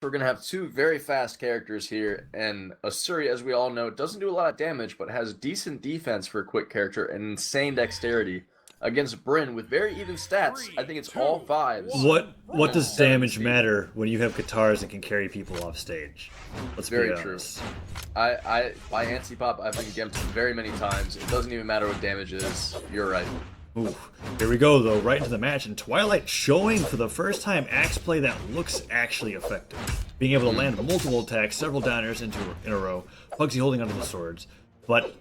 We're going to have two very fast characters here, and Asuri, as we all know, doesn't do a lot of damage, but has decent defense for a quick character and insane dexterity against Brynn with very even stats. I think it's all fives. What does damage speed. matter when you have guitars that can carry people off stage? Let's be Very true. honest. By anti-pop, I've been gimped very many times. It doesn't even matter what damage is. You're right. Ooh, here we go though, right into the match, and Twilight showing for the first time axe play that looks actually effective. Being able to land multiple attacks, several downers in a row, Pugsy holding onto the swords, but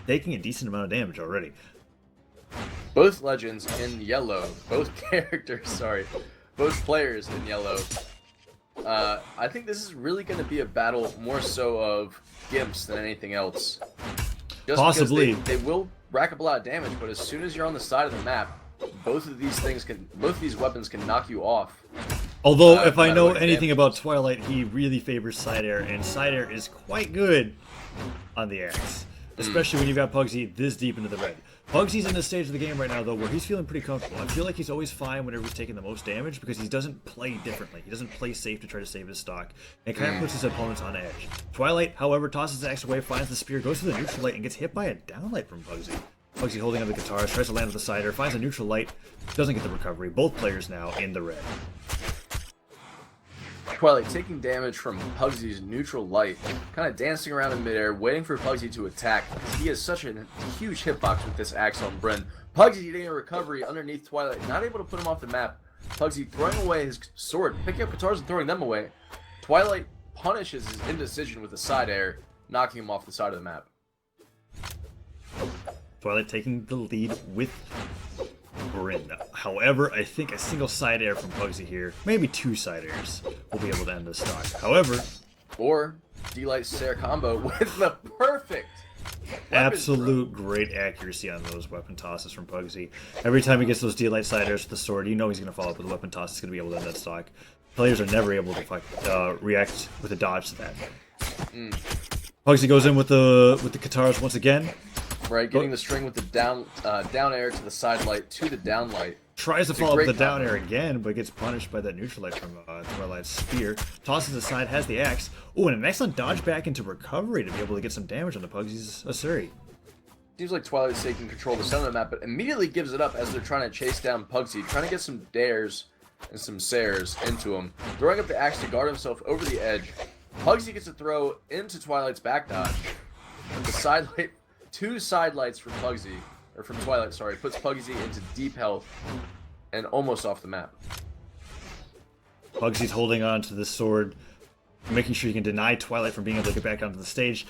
taking a decent amount of damage already. Both legends in yellow, both players in yellow. I think this is really going to be a battle more so of gimps than anything else. Just Possibly. Because they will rack up a lot of damage, but as soon as you're on the side of the map, both of these weapons can knock you off. Although, if I know anything about Twilight, he really favors side air, and side air is quite good on the axe. Especially when you've got Pugsy this deep into the red. Pugsy's in the stage of the game right now, though, where he's feeling pretty comfortable. I feel like he's always fine whenever he's taking the most damage because he doesn't play differently. He doesn't play safe to try to save his stock. And it kind of puts his opponents on edge. Twilight, however, tosses his axe away, finds the spear, goes for the neutral light, and gets hit by a downlight from Pugsy. Pugsy holding on the guitars, tries to land with the cider, finds a neutral light, doesn't get the recovery. Both players now in the red. Twilight taking damage from Pugsy's neutral light, kind of dancing around in midair, waiting for Pugsy to attack. He has such a huge hitbox with this axe on Brynn. Pugsy getting a recovery underneath Twilight, not able to put him off the map. Pugsy throwing away his sword, picking up guitars and throwing them away. Twilight punishes his indecision with a side air, knocking him off the side of the map. Twilight taking the lead with Brynn. However, I think a single side air from Pugsy here, maybe two side airs, will be able to end the stock. However, or D-Light Sarah combo with the perfect absolute great accuracy on those weapon tosses from Pugsy. Every time he gets those D-Light side airs with the sword, you know he's going to follow up with a weapon toss. It's going to be able to end that stock. Players are never able to react with a dodge to that. Pugsy goes in with the guitars once again. Right, getting the string with the down air to the side light to the down light. Tries to follow up with the down air again, but gets punished by that neutral light from Twilight's spear. Tosses aside, has the axe. Oh, and an excellent dodge back into recovery to be able to get some damage on the Pugsy's Asuri. Seems like Twilight's taking control of the center of the map, but immediately gives it up as they're trying to chase down Pugsy, trying to get some dares and some sares into him. Throwing up the axe to guard himself over the edge. Pugsy gets a throw into Twilight's back dodge. The side light. Two side lights from Pugsy, or from Twilight, sorry, puts Pugsy into deep health and almost off the map. Pugsy's holding on to the sword, making sure he can deny Twilight from being able to get back onto the stage.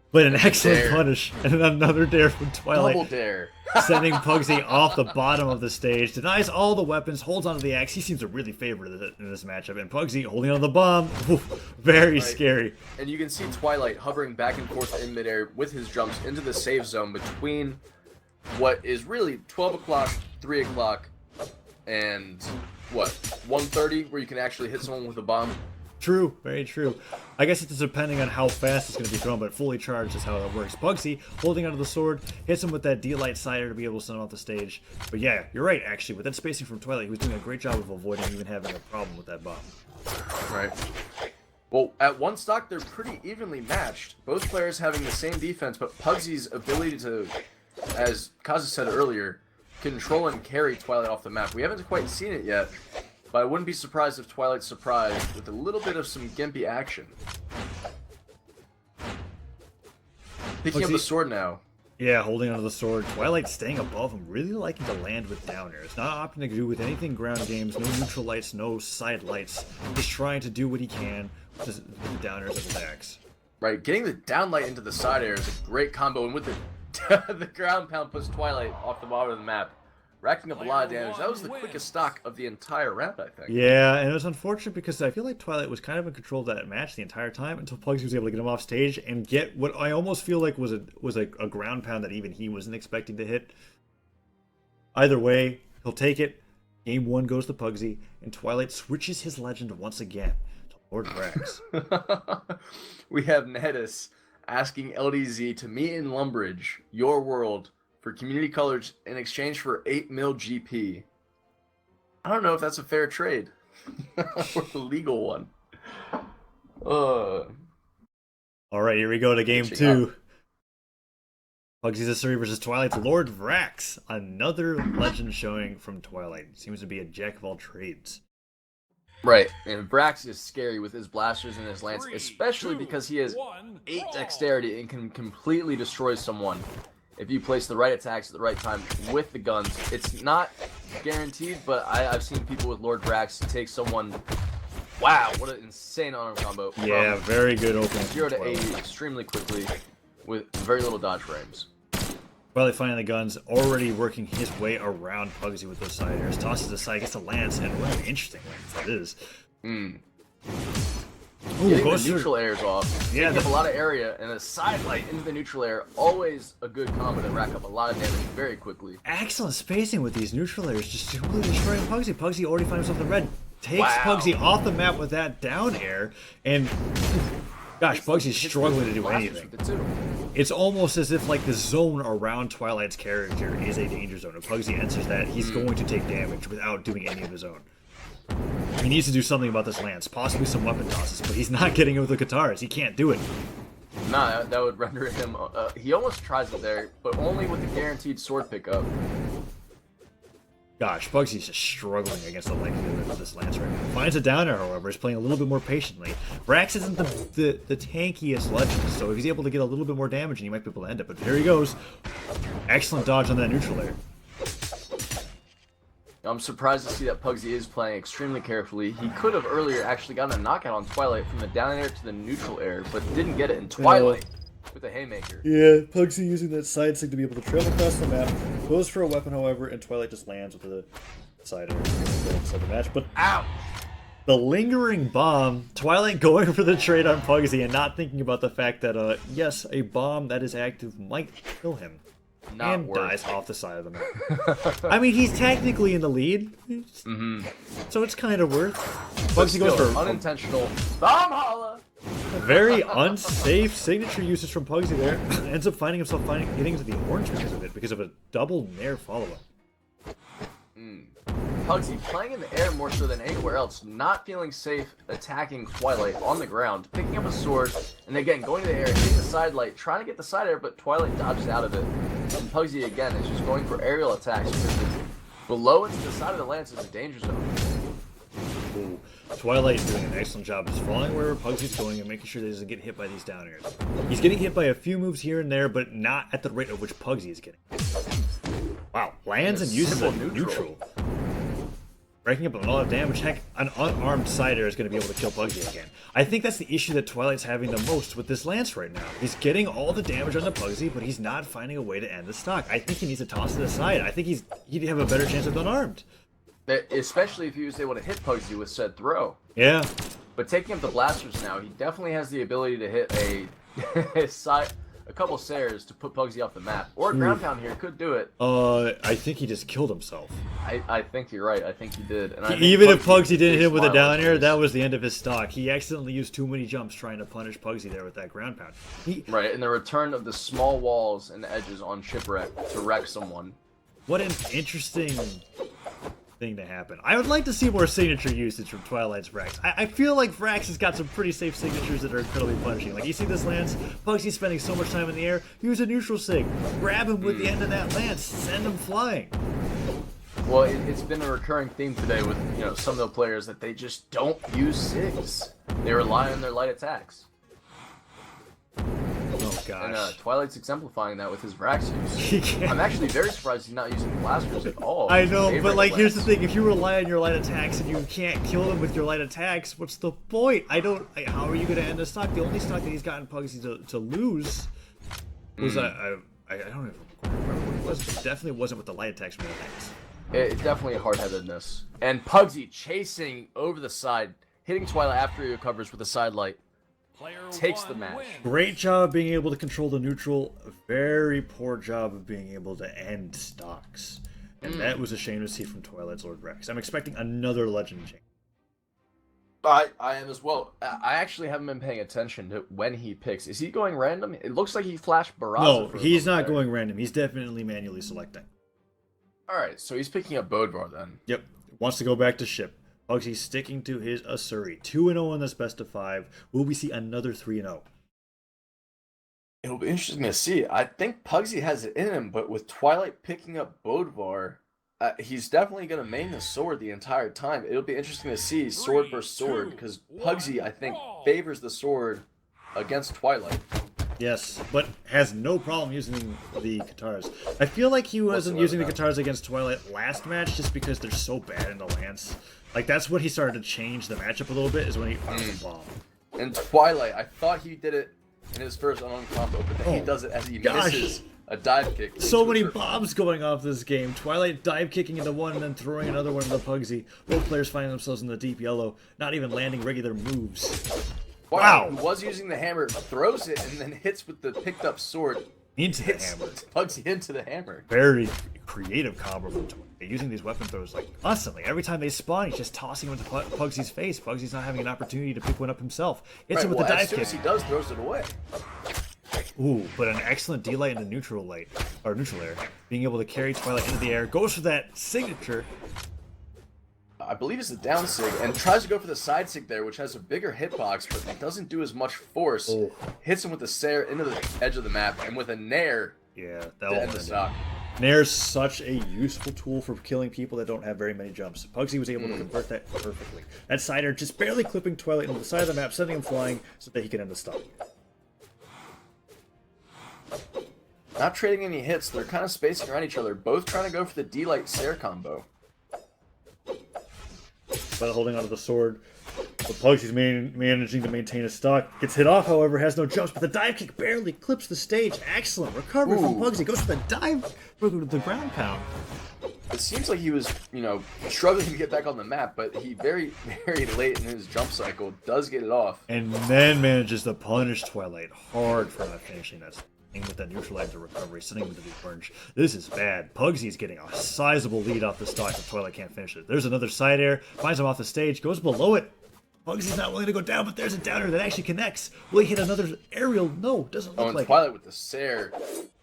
But an excellent punish and another dare from Twilight. Double dare. Sending Pugsy off the bottom of the stage. Denies all the weapons, holds onto the axe. He seems to really favor it in this matchup. And Pugsy holding on the bomb. Very scary. And you can see Twilight hovering back and forth in midair with his jumps into the safe zone between what is really 12 o'clock, 3 o'clock, and what, 1:30, where you can actually hit someone with a bomb. True, very true. I guess it's depending on how fast it's going to be thrown, but fully charged is how it works. Pugsy, holding onto the sword, hits him with that D-Light cider to be able to send him off the stage. But yeah, you're right, actually. With that spacing from Twilight, he was doing a great job of avoiding even having a problem with that bomb. Right. Well, at one stock, they're pretty evenly matched. Both players having the same defense, but Pugsy's ability to, as Kaza said earlier, control and carry Twilight off the map. We haven't quite seen it yet. But I wouldn't be surprised if Twilight's surprised with a little bit of some gimpy action. Picking up the sword now. Yeah, holding onto the sword. Twilight staying above him, really liking to land with downers. Not opting to do with anything ground games, no neutral lights, no side lights. Just trying to do what he can with the downers of his axe. Right, getting the downlight into the side air is a great combo, and with the the ground pound puts Twilight off the bottom of the map. Racking up a lot of damage. That was the quickest stock of the entire round, I think. Yeah, and it was unfortunate because I feel like Twilight was kind of in control of that match the entire time until Pugsy was able to get him off stage and get what I almost feel like was a ground pound that even he wasn't expecting to hit. Either way, he'll take it. Game 1 goes to Pugsy, and Twilight switches his legend once again to Lord Brax. We have Nedis asking LDZ to meet in Lumbridge, your world, for community colors in exchange for 8 mil GP. I don't know if that's a fair trade or a legal one. All right, here we go to game Catching 2. Pugsy's Asuri versus Twilight's Lord Vraxx. Another legend showing from Twilight. Seems to be a jack of all trades. Right, and Brax is scary with his blasters and his lance, especially because he has 8 dexterity and can completely destroy someone if you place the right attacks at the right time with the guns. It's not guaranteed, but I've seen people with Lord Brax take someone. Wow, what an insane arm combo! Yeah, very good opening. 0 to 80 extremely quickly with very little dodge frames. Twilight finding the guns, already working his way around Pugsy with those side airs. Tosses aside, gets a lance, and what an interesting lance that is. Getting Goes the neutral airs off, yeah, taking up a lot of area, and a side light into the neutral air, always a good combo to rack up a lot of damage very quickly. Excellent spacing with these neutral airs, just completely destroying Pugsy. Pugsy already finds himself in the red. Takes Pugsy off the map with that down air, and gosh, Pugsy's struggling to do anything. It's almost as if like the zone around Twilight's character is a danger zone. If Pugsy enters that, he's going to take damage without doing any of his own. He needs to do something about this lance, possibly some weapon tosses, but he's not getting it with the guitars. He can't do it. Nah, that would render him. He almost tries it there, but only with the guaranteed sword pickup. Gosh, Pugsy's just struggling against the likelihood of this lance right now. Finds a down air, however, is playing a little bit more patiently. Vraxx isn't the tankiest legend, so if he's able to get a little bit more damage, he might be able to end it. But here he goes. Excellent dodge on that neutral air. I'm surprised to see that Pugsy is playing extremely carefully. He could have earlier actually gotten a knockout on Twilight from the down air to the neutral air, but didn't get it in Twilight with a haymaker. Yeah, Pugsy using that side stick to be able to trail across the map. Goes for a weapon, however, and Twilight just lands with a side air to the match. But ouch! The lingering bomb, Twilight going for the trade on Pugsy and not thinking about the fact that, yes, a bomb that is active might kill him. And dies off the side of the map. I mean, he's technically in the lead, so it's kind of worth. Pugsy goes for unintentional Brawlhalla. Very unsafe signature usage from Pugsy there. Ends up finding himself getting into the orange because of a double nair follow-up. Pugsy playing in the air more so than anywhere else, not feeling safe attacking Twilight on the ground, picking up a sword, and again going to the air, hitting the side light, trying to get the side air, but Twilight dodges out of it. And Pugsy again is just going for aerial attacks because below and to the side of the lance is a danger zone. Ooh. Twilight doing an excellent job just following wherever Pugsy's going and making sure that he doesn't get hit by these down airs. He's getting hit by a few moves here and there, but not at the rate at which Pugsy is getting. Wow, lands and uses a neutral. Breaking up a lot of damage. Heck, an unarmed side air is going to be able to kill Pugsy again. I think that's the issue that Twilight's having the most with this lance right now. He's getting all the damage on the Pugsy, but he's not finding a way to end the stock. I think he needs to toss it aside. I think he'd have a better chance with unarmed. Especially if he was able to hit Pugsy with said throw. Yeah. But taking up the blasters now, he definitely has the ability to hit a couple Sares to put Pugsy off the map. Or a ground pound here could do it. I think he just killed himself. I think you're right. I think he did. And Even if Pugsy didn't hit him with a down air, that was the end of his stock. He accidentally used too many jumps trying to punish Pugsy there with that ground pound. Right, and the return of the small walls and edges on Shipwreck to wreck someone. What an interesting thing to happen. I would like to see more signature usage from Twilight's Vraxx. I feel like Vraxx has got some pretty safe signatures that are incredibly punishing. Like, you see this lance, Pugsy's spending so much time in the air, use a neutral sig, grab him with the end of that lance, send him flying. Well, it's been a recurring theme today with, some of the players that they just don't use SIGs. They rely on their light attacks. Oh, gosh. And Twilight's exemplifying that with his Vraxx use. I'm actually very surprised he's not using blasters at all. I know, but here's the thing. If you rely on your light attacks and you can't kill them with your light attacks, what's the point? How are you going to end the stock? The only stock that he's gotten Pugsy to lose was, I don't even remember what it was, but it definitely wasn't with the light attacks from the attacks. It's definitely hard-headedness. And Pugsy chasing over the side, hitting Twilight after he recovers with a side light. Takes the match. Great job of being able to control the neutral. Very poor job of being able to end stocks. And that was a shame to see from Twilight's Lord Brax. I'm expecting another legend change. I am as well. I actually haven't been paying attention to when he picks. Is he going random? It looks like he flashed Barraza. No, he's not going random. He's definitely manually selecting. Alright, so he's picking up Bodvar then. Yep. Wants to go back to ship. Pugsy sticking to his Asuri. 2-0 in this best of 5. Will we see another 3-0? It'll be interesting to see. I think Pugsy has it in him, but with Twilight picking up Bodvar, he's definitely going to main the sword the entire time. It'll be interesting to see sword versus sword, because Pugsy, I think, favors the sword against Twilight. Yes, but has no problem using the guitars. I feel like he wasn't using the guitars against Twilight last match just because they're so bad in the lance. Like, that's when he started to change the matchup a little bit, is when he found the bomb. And Twilight, I thought he did it in his first unowned combo, but then he does it as he misses a dive kick. So many bombs going off this game. Twilight dive kicking into one and then throwing another one into Pugsy. Both players finding themselves in the deep yellow, not even landing regular moves. Wow. Who was using the hammer, throws it, and then hits with the picked up sword. Into the hammer. Pugsy into the hammer. Very creative combo from Twilight. Using these weapon throws like constantly. Every time they spawn, he's just tossing them into Pugsy's face. Pugsy's not having an opportunity to pick one up himself. Hits him with the dive kick. As soon as he does, throws it away. Ooh, but an excellent D-light into neutral light, or neutral air. Being able to carry Twilight into the air. Goes for that signature. I believe it's the down sig, and tries to go for the side sig there, which has a bigger hitbox, but it doesn't do as much force. Oh. Hits him with the Sair into the edge of the map, and with a Nair that to end the stock. Nair's such a useful tool for killing people that don't have very many jumps. Pugsy was able to convert that perfectly. That side air just barely clipping Twilight into the side of the map, sending him flying so that he can end the stock. Not trading any hits, they're kind of spacing around each other, both trying to go for the D-Light Sair combo. But holding onto the sword. But Pugsy's managing to maintain his stock. Gets hit off, however, has no jumps, but the dive kick barely clips the stage. Excellent recovery from Pugsy. Goes for the dive for the ground pound. It seems like he was, struggling to get back on the map, but he very, very late in his jump cycle does get it off. And then manages to punish Twilight hard for not finishing that. With that neutralizer recovery, sending him to the orange. This is bad. Pugsy's getting a sizable lead off the stock if Twilight can't finish it. There's another side air, finds him off the stage, goes below it. Pugsy's not willing to go down, but there's a downer that actually connects. Will he hit another aerial? No, doesn't look like Twilight with the Sair.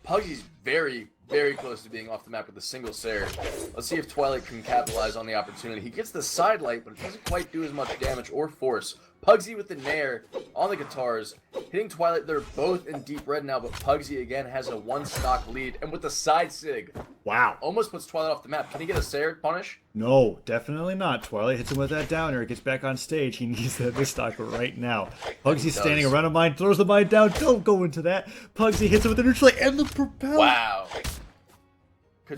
Pugsy's very, very close to being off the map with a single Sair. Let's see if Twilight can capitalize on the opportunity. He gets the side light, but it doesn't quite do as much damage or force. Pugsy with the Nair on the guitars, hitting Twilight. They're both in deep red now, but Pugsy again has a one stock lead, and with the side sig, wow, almost puts Twilight off the map. Can he get a Sair punish? No, definitely not. Twilight hits him with that downer, gets back on stage. He needs that stock right now. Pugsy's standing around a mine, throws the mine down. Don't go into that. Pugsy hits him with the neutral and the propel. Wow.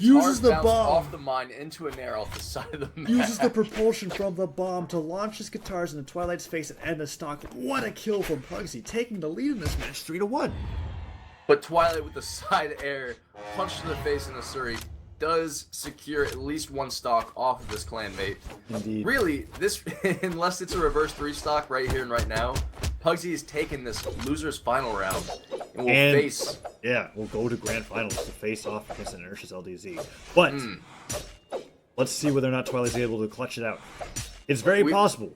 Uses the bomb off the mine into a Nair off the side of the map. Uses the propulsion from the bomb to launch his guitars into Twilight's face and end the stock. What a kill from Pugsy, taking the lead in this match 3-1. But Twilight with the side air, punch to the face in Asuri, does secure at least one stock off of this clanmate. Indeed. Really, this unless it's a reverse 3 stock right here and right now, Pugsy has taken this loser's final round and will face. Yeah, we'll go to grand finals to face off against an Inertia's LDZ. But let's see whether or not Twilight's able to clutch it out. It's very possible.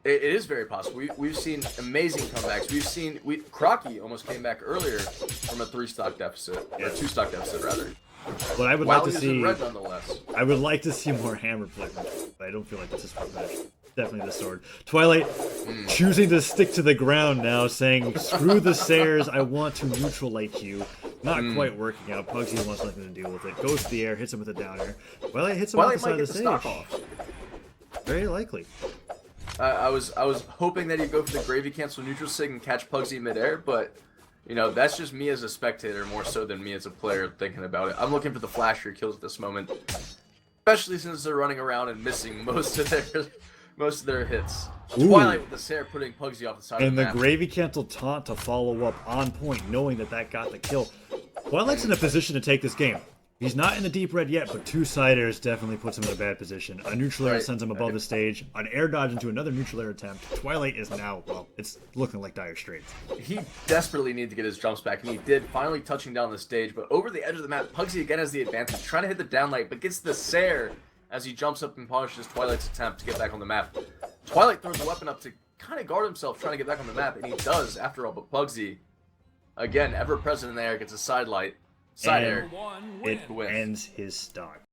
It is very possible. We've seen amazing comebacks. We've seen Crocky almost came back earlier from a 3 stock deficit, or 2 stock deficit rather. But I would like to see. Red, nonetheless. I would like to see more hammer play, but I don't feel like this is fun match. Definitely the sword. Twilight choosing to stick to the ground now, saying, "Screw the Sairs, I want to neutralize you." Not quite working out. Pugsy wants nothing to deal with it. Goes to the air, hits him with a downer. Twilight hits him off the side of the stage. Off. Very likely. I was hoping that he'd go for the gravy cancel neutral sig and catch Pugsy midair, but that's just me as a spectator more so than me as a player thinking about it. I'm looking for the flasher kills at this moment, especially since they're running around and missing most of their hits. Ooh. Twilight with the Sair putting Pugsy off the side of the map. And the gravy cancel taunt to follow up on point, knowing that got the kill. Twilight's in a position to take this game. He's not in the deep red yet, but 2 side airs definitely puts him in a bad position. A neutral air sends him above the stage. An air dodge into another neutral air attempt. Twilight is now, well, it's looking like dire straits. He desperately needed to get his jumps back, and he did, finally touching down the stage. But over the edge of the map, Pugsy again has the advantage, trying to hit the downlight, but gets the Sair as he jumps up and punishes Twilight's attempt to get back on the map. Twilight throws a weapon up to kind of guard himself, trying to get back on the map, and he does, after all, but Pugsy, again, ever present in the air, gets a side air. It ends his stock.